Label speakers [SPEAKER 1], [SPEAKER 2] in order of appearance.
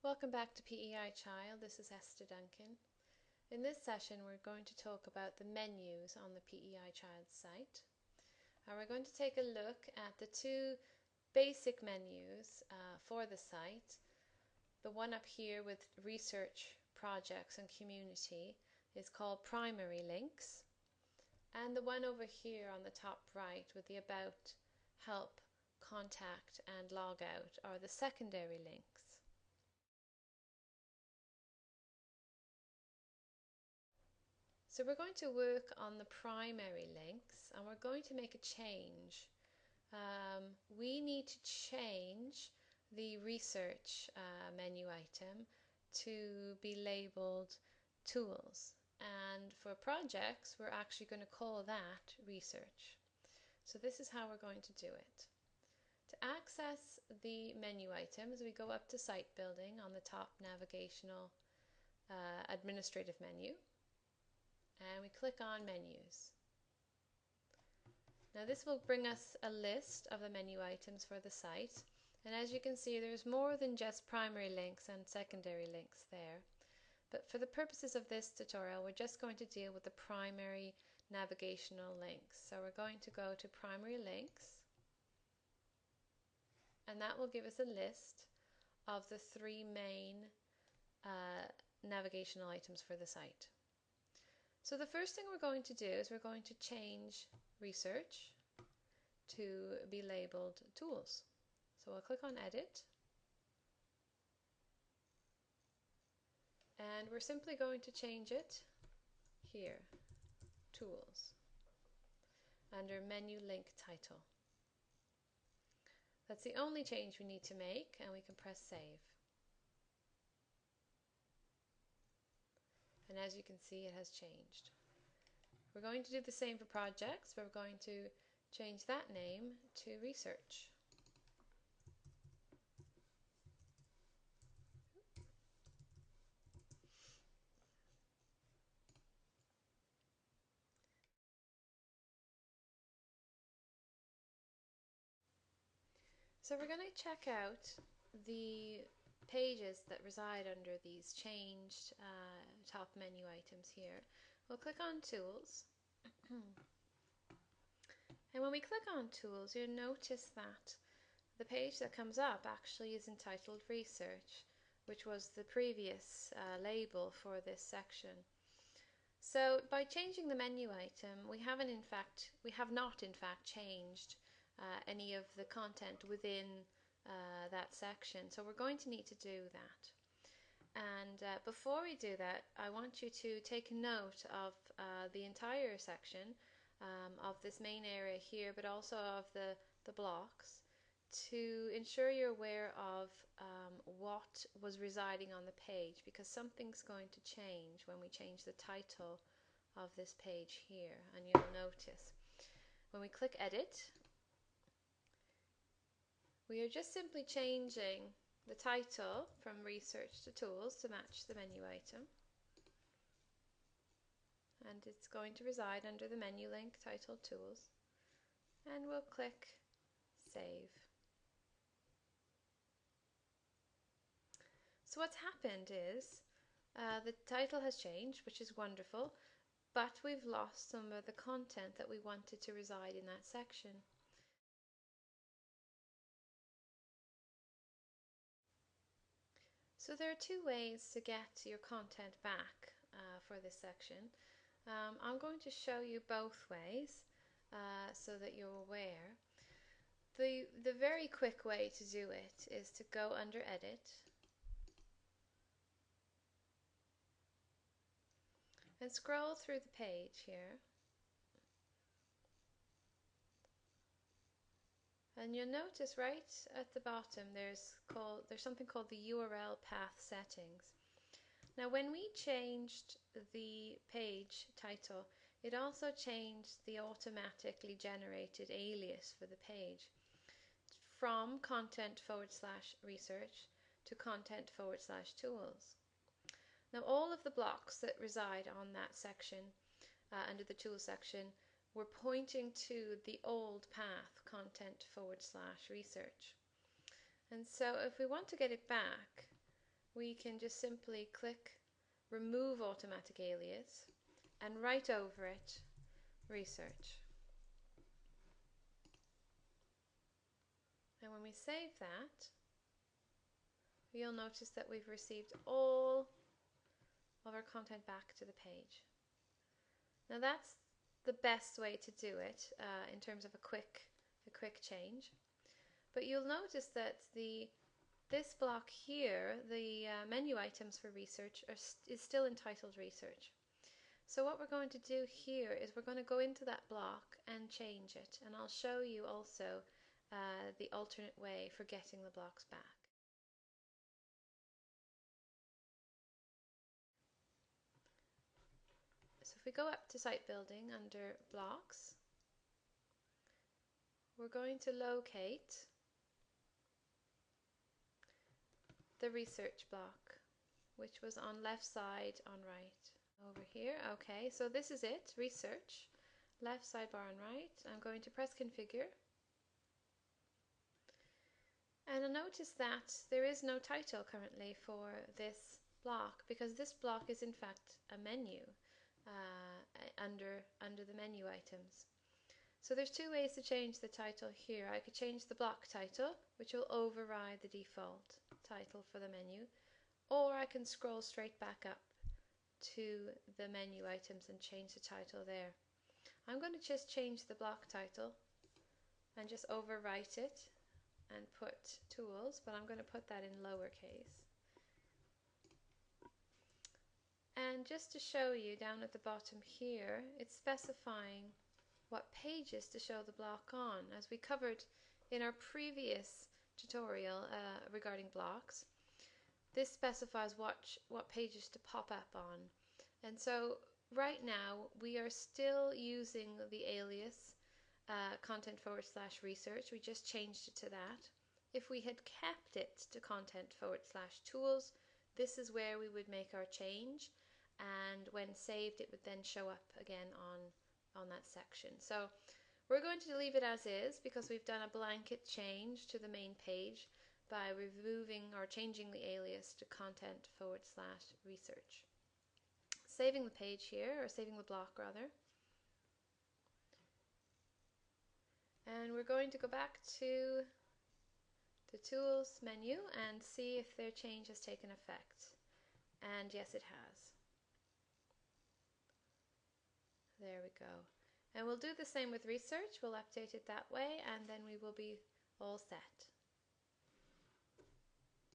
[SPEAKER 1] Welcome back to PEI Child. This is Esther Duncan. In this session, we're going to talk about the menus on the PEI Child site. We're going to take a look at the two basic menus for the site. The one up here with research, projects and community is called primary links. And the one over here on the top right with the about, help, contact and log out are the secondary links. So we're going to work on the primary links and we're going to make a change. We need to change the research menu item to be labeled tools, and for projects we're actually going to call that research. So this is how we're going to do it. To access the menu items, we go up to site building on the top navigational administrative menu, and we click on menus. Now this will bring us a list of the menu items for the site, and as you can see there's more than just primary links and secondary links there, but for the purposes of this tutorial we're just going to deal with the primary navigational links. So we're going to go to primary links, and that will give us a list of the three main navigational items for the site. So the first thing we're going to do is we're going to change research to be labeled tools. So I'll click on edit, and we're simply going to change it here, tools, under menu link title. That's the only change we need to make, and we can press save. And as you can see, it has changed. We're going to do the same for projects, but we're going to change that name to research. So we're going to check out the pages that reside under these changed top menu items here. We'll click on Tools. And when we click on Tools, you'll notice that the page that comes up actually is entitled Research, which was the previous label for this section. So by changing the menu item, we have not in fact changed any of the content within that section. So we're going to need to do that. And before we do that, I want you to take note of the entire section of this main area here, but also of the blocks, to ensure you're aware of what was residing on the page, because something's going to change when we change the title of this page here. And you'll notice when we click edit, we are just simply changing the title from research to tools to match the menu item, and it's going to reside under the menu link titled tools, and we'll click save. So what's happened is the title has changed, which is wonderful, but we've lost some of the content that we wanted to reside in that section. So there are two ways to get your content back for this section. I'm going to show you both ways so that you're aware. The very quick way to do it is to go under Edit and scroll through the page here. And you'll notice right at the bottom there's something called the URL path settings. Now when we changed the page title, it also changed the automatically generated alias for the page from content/research to content/tools. Now all of the blocks that reside on that section under the tools section we're pointing to the old path, content/research. And so if we want to get it back, we can just simply click remove automatic alias and write over it research. And when we save that, you'll notice that we've received all of our content back to the page. Now that's the best way to do it in terms of a quick change. But you'll notice that this block here, the menu items for research, is still entitled research. So what we're going to do here is we're going to go into that block and change it, and I'll show you also the alternate way for getting the blocks back. So if we go up to site building under blocks, we're going to locate the research block, which was on left side on right. Over here, okay, so this is it, research, left sidebar on right. I'm going to press configure. And I'll notice that there is no title currently for this block because this block is in fact a menu under the menu items. So there's two ways to change the title here. I could change the block title, which will override the default title for the menu, or I can scroll straight back up to the menu items and change the title there. I'm going to just change the block title and just overwrite it and put tools, but I'm going to put that in lowercase. And just to show you, down at the bottom here, it's specifying what pages to show the block on. As we covered in our previous tutorial regarding blocks, this specifies what pages to pop up on. And so right now we are still using the alias content/research. We just changed it to that. If we had kept it to content/tools, this is where we would make our change, and when saved it would then show up again on that section. So we're going to leave it as is because we've done a blanket change to the main page by removing or changing the alias to content/research. Saving the page here, or saving the block rather. And we're going to go back to the tools menu and see if their change has taken effect. And yes, it has. There we go. And we'll do the same with research. We'll update it that way and then we will be all set.